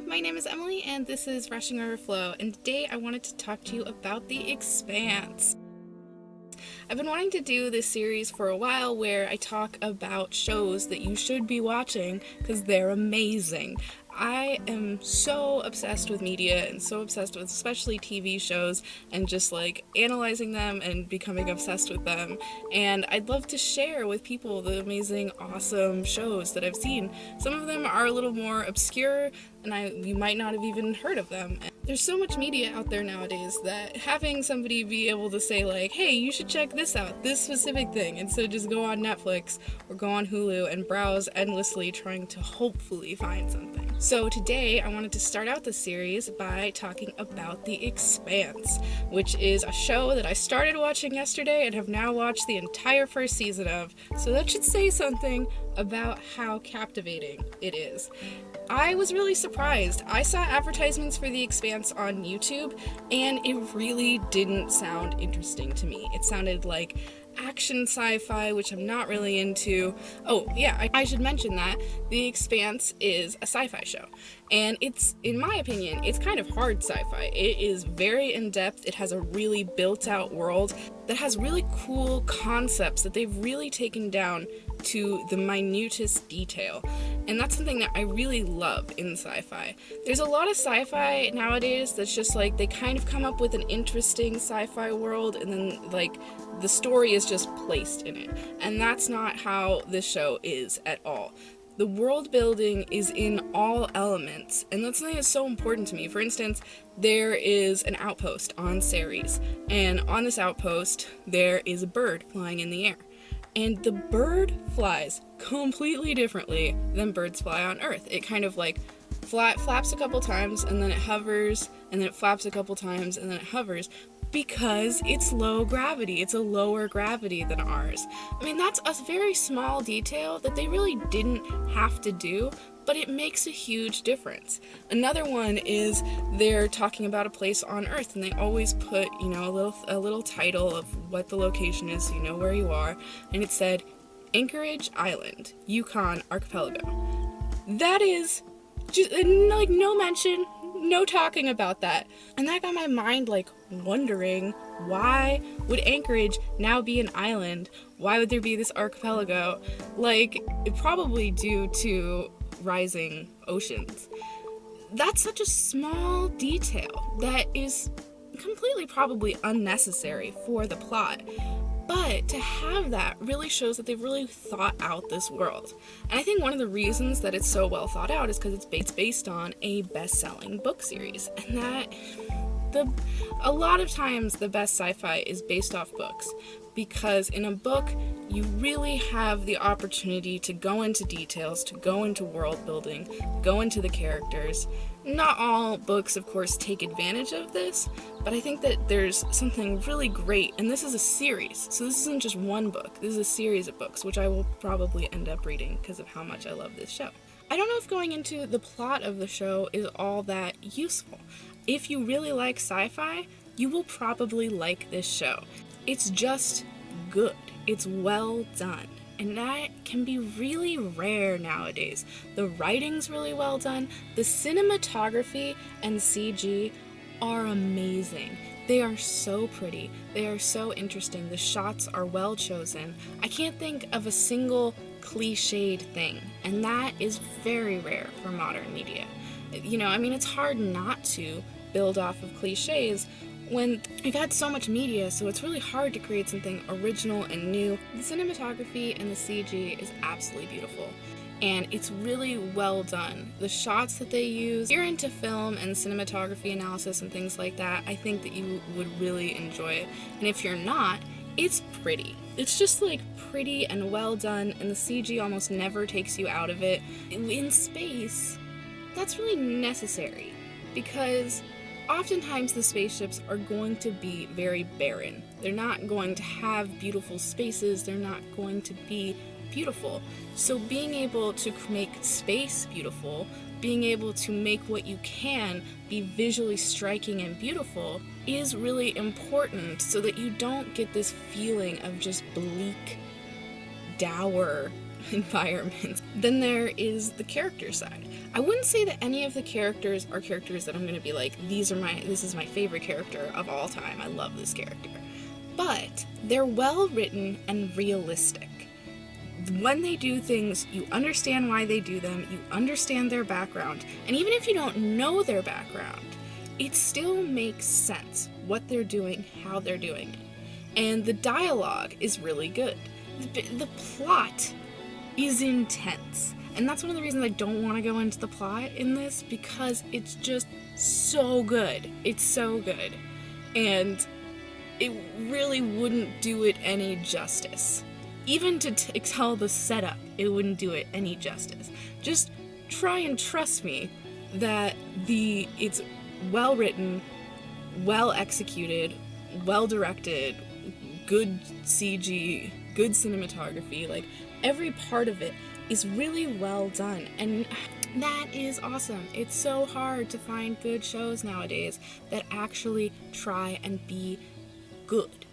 my name is Emily and this is Rushing Overflow, and today I wanted to talk to you about The Expanse. I've been wanting to do this series for a while where I talk about shows that you should be watching because they're amazing. I am so obsessed with media and so obsessed with especially TV shows and just like analyzing them and becoming obsessed with them. And I'd love to share with people the amazing, awesome shows that I've seen. Some of them are a little more obscure and you might not have even heard of them. There's so much media out there nowadays that having somebody be able to say like, hey, you should check this out, this specific thing, and so just go on Netflix or go on Hulu and browse endlessly trying to hopefully find something. So today I wanted to start out the series by talking about The Expanse, which is a show that I started watching yesterday and have now watched the entire first season of, so that should say something about how captivating it is. I was really surprised. I saw advertisements for The Expanse on YouTube, and it really didn't sound interesting to me. It sounded like action sci-fi, which I'm not really into. Oh, yeah, I should mention that The Expanse is a sci-fi show. And it's, in my opinion, it's kind of hard sci-fi. It is very in-depth. It has a really built-out world that has really cool concepts that they've really taken down to the minutest detail. And that's something that I really love in sci-fi. There's a lot of sci-fi nowadays that's just like they kind of come up with an interesting sci-fi world and then like the story is just placed in it. And that's not how this show is at all. The world building is in all elements, and that's something that's so important to me. For instance, there is an outpost on Ceres, and on this outpost there is a bird flying in the air. And the bird flies completely differently than birds fly on Earth. It kind of like flaps a couple times, and then it hovers, and then it flaps a couple times, and then it hovers, because it's low gravity. It's a lower gravity than ours. I mean, that's a very small detail that they really didn't have to do, but it makes a huge difference. Another one is they're talking about a place on Earth, and they always put, you know, a little title of what the location is so you know where you are, and it said Anchorage Island, Yukon Archipelago. That is just like no mention, no talking about that. And that got my mind like wondering, why would Anchorage now be an island? Why would there be this archipelago? Like, probably due to rising oceans. That's such a small detail that is completely probably unnecessary for the plot. But to have that really shows that they've really thought out this world. And I think one of the reasons that it's so well thought out is because it's based on a best-selling book series. And that a lot of times the best sci-fi is based off books, because in a book you really have the opportunity to go into details, to go into world building, go into the characters. Not all books, of course, take advantage of this, but I think that there's something really great, and this is a series, so this isn't just one book, this is a series of books, which I will probably end up reading because of how much I love this show. I don't know if going into the plot of the show is all that useful. If you really like sci-fi, you will probably like this show. It's just good. It's well done. And that can be really rare nowadays. The writing's really well done. The cinematography and CG are amazing. They are so pretty. They are so interesting. The shots are well chosen. I can't think of a single cliched thing, and that is very rare for modern media. You know, I mean, it's hard not to build off of cliches when we've had so much media, so it's really hard to create something original and new. The cinematography and the CG is absolutely beautiful, and it's really well done. The shots that they use, if you're into film and cinematography analysis and things like that, I think that you would really enjoy it. And if you're not, it's pretty. It's just like pretty and well done, and the CG almost never takes you out of it. In space, that's really necessary, because oftentimes the spaceships are going to be very barren. They're not going to have beautiful spaces, they're not going to be beautiful. So being able to make space beautiful, being able to make what you can be visually striking and beautiful is really important so that you don't get this feeling of just bleak, dour environments. Then there is the character side. I wouldn't say that any of the characters are characters that I'm going to be like, this is my favorite character of all time. I love this character. But they're well written and realistic. When they do things, you understand why they do them, you understand their background, and even if you don't know their background, it still makes sense what they're doing, how they're doing it. And the dialogue is really good. The plot is intense. And that's one of the reasons I don't want to go into the plot in this, because it's just so good. It's so good. And it really wouldn't do it any justice. Even to tell the setup, it wouldn't do it any justice. Just try and trust me that it's well written, well executed, well directed, good CG, good cinematography, like every part of it is really well done, and that is awesome. It's so hard to find good shows nowadays that actually try and be good.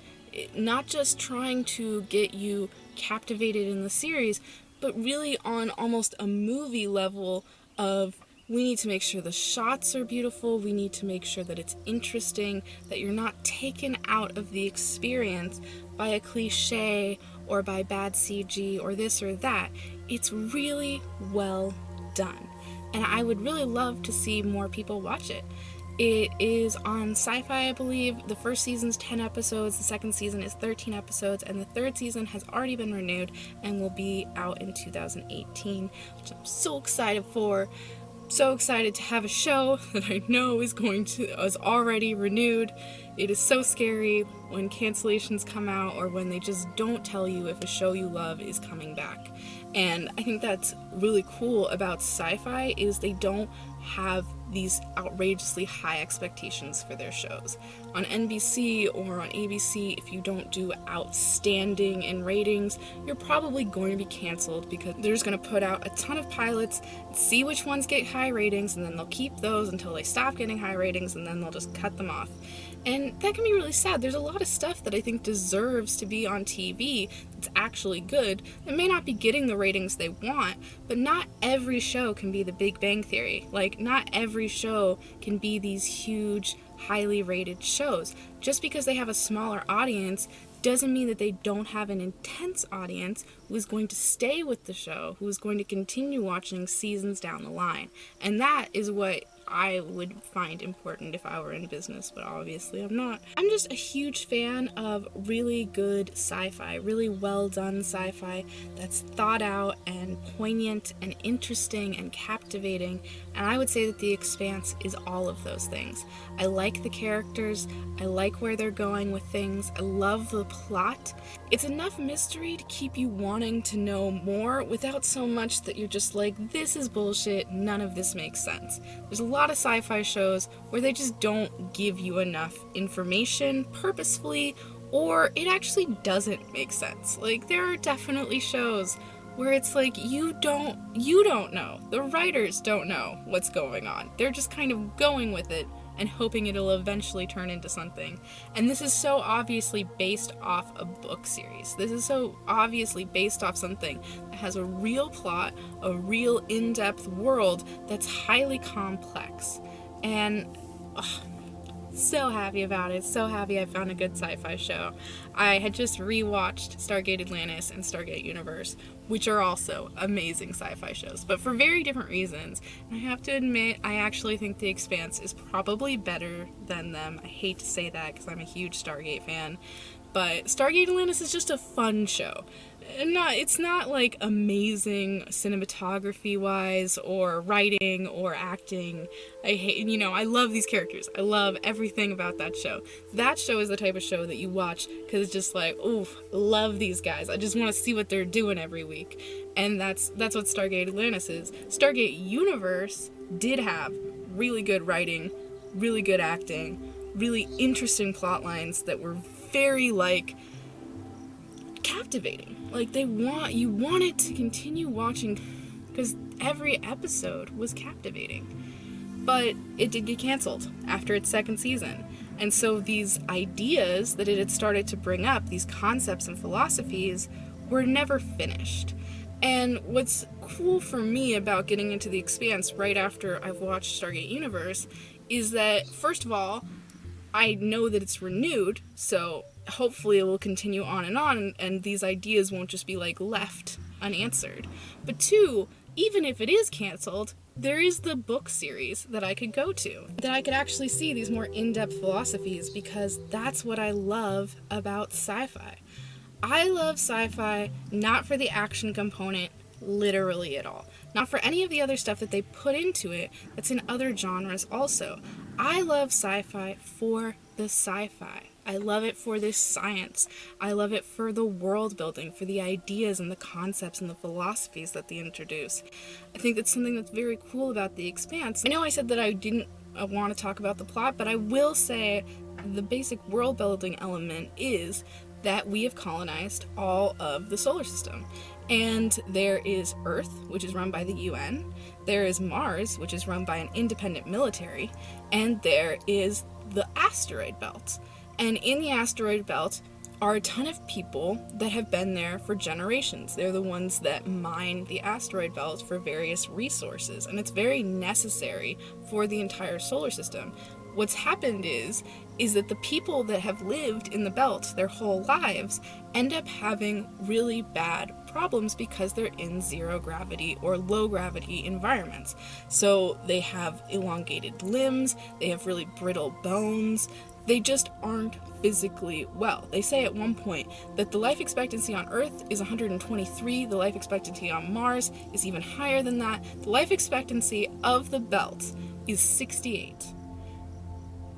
Not just trying to get you captivated in the series, but really on almost a movie level of, we need to make sure the shots are beautiful, we need to make sure that it's interesting, that you're not taken out of the experience by a cliche or by bad CG or this or that. It's really well done. And I would really love to see more people watch it. It is on SciFi, I believe. The first season's 10 episodes, the second season is 13 episodes, and the third season has already been renewed and will be out in 2018, which I'm so excited for. So excited to have a show that I know is already renewed. It is so scary when cancellations come out or when they just don't tell you if a show you love is coming back. And I think that's really cool about sci-fi, is they don't have these outrageously high expectations for their shows. On NBC or on ABC, if you don't do outstanding in ratings, you're probably going to be canceled, because they're just going to put out a ton of pilots, see which ones get high ratings, and then they'll keep those until they stop getting high ratings, and then they'll just cut them off. And that can be really sad. There's a lot of stuff that I think deserves to be on TV that's actually good, that may not be getting the ratings they want, but not every show can be the Big Bang Theory. Like, not every show can be these huge, highly rated shows. Just because they have a smaller audience doesn't mean that they don't have an intense audience who is going to stay with the show, who is going to continue watching seasons down the line. And that is what I would find important if I were in business, but obviously I'm not. I'm just a huge fan of really good sci-fi, really well done sci-fi that's thought out and poignant and interesting and captivating, and I would say that The Expanse is all of those things. I like the characters, I like where they're going with things, I love the plot. It's enough mystery to keep you wanting to know more without so much that you're just like, this is bullshit, none of this makes sense. There's a lot of sci-fi shows where they just don't give you enough information purposefully, or it actually doesn't make sense. Like, there are definitely shows where it's like, you don't know. The writers don't know what's going on. They're just kind of going with it and hoping it'll eventually turn into something. And this is so obviously based off a book series. This is so obviously based off something that has a real plot, a real in-depth world that's highly complex. And so happy about it. So happy I found a good sci-fi show. I had just rewatched Stargate Atlantis and Stargate Universe, which are also amazing sci-fi shows, but for very different reasons. And I have to admit, I actually think The Expanse is probably better than them. I hate to say that because I'm a huge Stargate fan, but Stargate Atlantis is just a fun show. It's not like amazing cinematography wise or writing or acting. I love these characters. I love everything about that show. That show is the type of show that you watch because it's just like, oof, love these guys. I just want to see what they're doing every week. And that's what Stargate Atlantis is. Stargate Universe did have really good writing, really good acting, really interesting plot lines that were very captivating. Like, you wanted to continue watching because every episode was captivating. But it did get canceled after its second season. And so these ideas that it had started to bring up, these concepts and philosophies, were never finished. And what's cool for me about getting into The Expanse right after I've watched Stargate Universe is that, first of all, I know that it's renewed, so hopefully it will continue on, and these ideas won't just be like left unanswered. But two, even if it is canceled, there is the book series that I could go to, that I could actually see these more in-depth philosophies, because that's what I love about sci-fi. I love sci-fi not for the action component literally at all. Not for any of the other stuff that they put into it that's in other genres also. I love sci-fi for the sci-fi. I love it for this science. I love it for the world building, for the ideas and the concepts and the philosophies that they introduce. I think that's something that's very cool about The Expanse. I know I said that I didn't want to talk about the plot, but I will say the basic world building element is that we have colonized all of the solar system. And there is Earth, which is run by the UN, there is Mars, which is run by an independent military, and there is the Asteroid Belt. And in the Asteroid Belt are a ton of people that have been there for generations. They're the ones that mine the Asteroid Belt for various resources, and it's very necessary for the entire solar system. What's happened is that the people that have lived in the belt their whole lives end up having really bad problems because they're in zero gravity or low gravity environments. So they have elongated limbs, they have really brittle bones, they just aren't physically well. They say at one point that the life expectancy on Earth is 123, the life expectancy on Mars is even higher than that. The life expectancy of the belt is 68.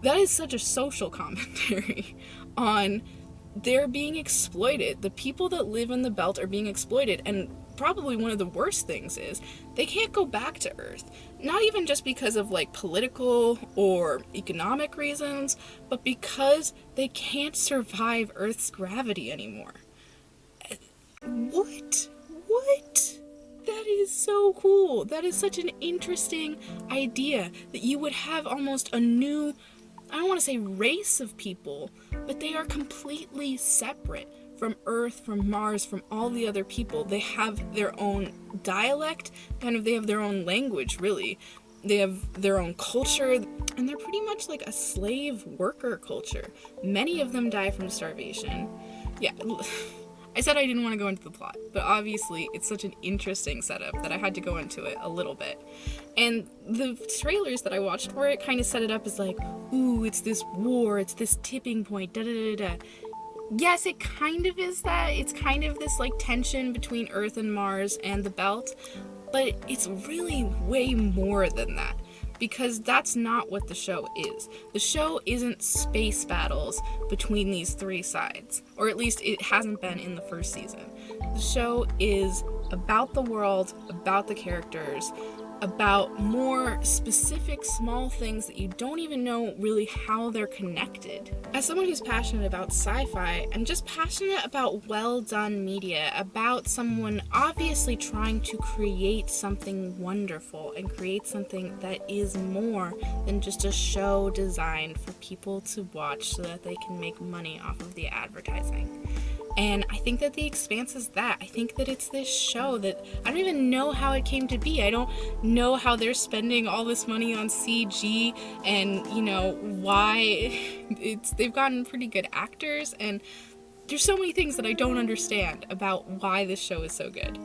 That is such a social commentary on they're being exploited. The people that live in the belt are being exploited, and probably one of the worst things is they can't go back to Earth. Not even just because of like political or economic reasons, but because they can't survive Earth's gravity anymore. What? That is so cool. That is such an interesting idea, that you would have almost a new, I don't want to say race of people, but they are completely separate from Earth, from Mars, from all the other people. They have their own dialect, they have their own language, really. They have their own culture, and they're pretty much like a slave worker culture. Many of them die from starvation. Yeah, I said I didn't want to go into the plot, but obviously it's such an interesting setup that I had to go into it a little bit. And the trailers that I watched for it kind of set it up as like, ooh, it's this war, it's this tipping point, da-da-da-da. Yes, it kind of is that. It's kind of this like tension between Earth and Mars and the belt, but it's really way more than that. Because that's not what the show is. The show isn't space battles between these three sides, or at least it hasn't been in the first season. The show is about the world, about the characters, about more specific small things that you don't even know really how they're connected. As someone who's passionate about sci-fi and just passionate about well done media, about someone obviously trying to create something wonderful and create something that is more than just a show designed for people to watch so that they can make money off of the advertising. And I think that The Expanse is that. I think that it's this show that I don't even know how it came to be. I don't know how they're spending all this money on CG and, why they've gotten pretty good actors, and there's so many things that I don't understand about why this show is so good.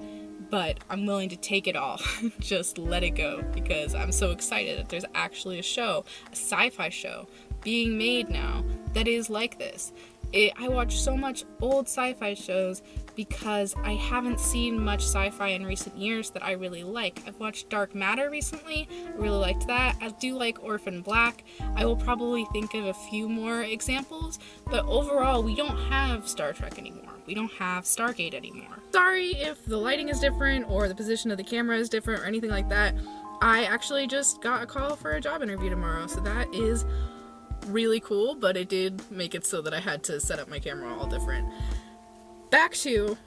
But I'm willing to take it all, just let it go, because I'm so excited that there's actually a show, a sci-fi show, being made now that is like this. I watch so much old sci-fi shows because I haven't seen much sci-fi in recent years that I really like. I've watched Dark Matter recently, I really liked that. I do like Orphan Black. I will probably think of a few more examples, but overall we don't have Star Trek anymore. We don't have Stargate anymore. Sorry if the lighting is different or the position of the camera is different or anything like that. I actually just got a call for a job interview tomorrow, so that is really cool, but it did make it so that I had to set up my camera all different. Back to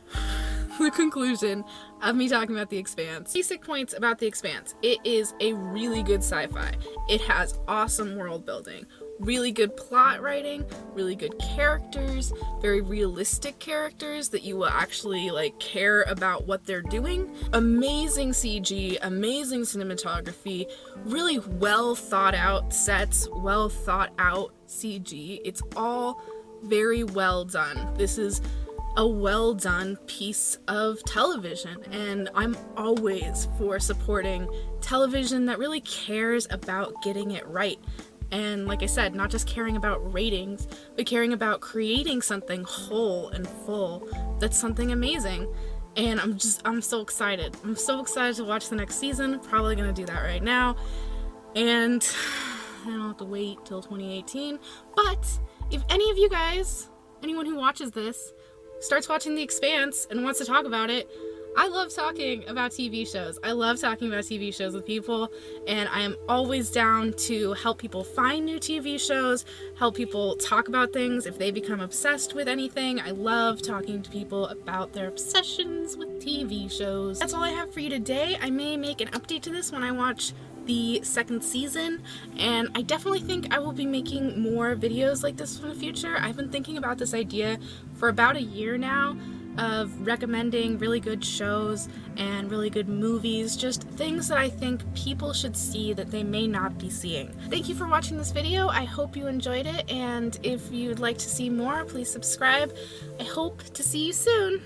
the conclusion of me talking about The Expanse. Basic points about The Expanse. It is a really good sci-fi. It has awesome world building, really good plot writing, really good characters, very realistic characters that you will actually like care about what they're doing. Amazing CG, amazing cinematography, really well thought out sets, well thought out CG. It's all very well done. This is a well done piece of television, and I'm always for supporting television that really cares about getting it right. And like I said, not just caring about ratings, but caring about creating something whole and full that's something amazing. And I'm so excited. I'm so excited to watch the next season. Probably gonna do that right now. And I don't have to wait till 2018. But if any of you guys, anyone who watches this, starts watching The Expanse and wants to talk about it, I love talking about TV shows. I love talking about TV shows with people, and I am always down to help people find new TV shows, help people talk about things if they become obsessed with anything. I love talking to people about their obsessions with TV shows. That's all I have for you today. I may make an update to this when I watch the second season, and I definitely think I will be making more videos like this in the future. I've been thinking about this idea for about a year now of recommending really good shows and really good movies, just things that I think people should see that they may not be seeing. Thank you for watching this video. I hope you enjoyed it, and if you'd like to see more, please subscribe. I hope to see you soon.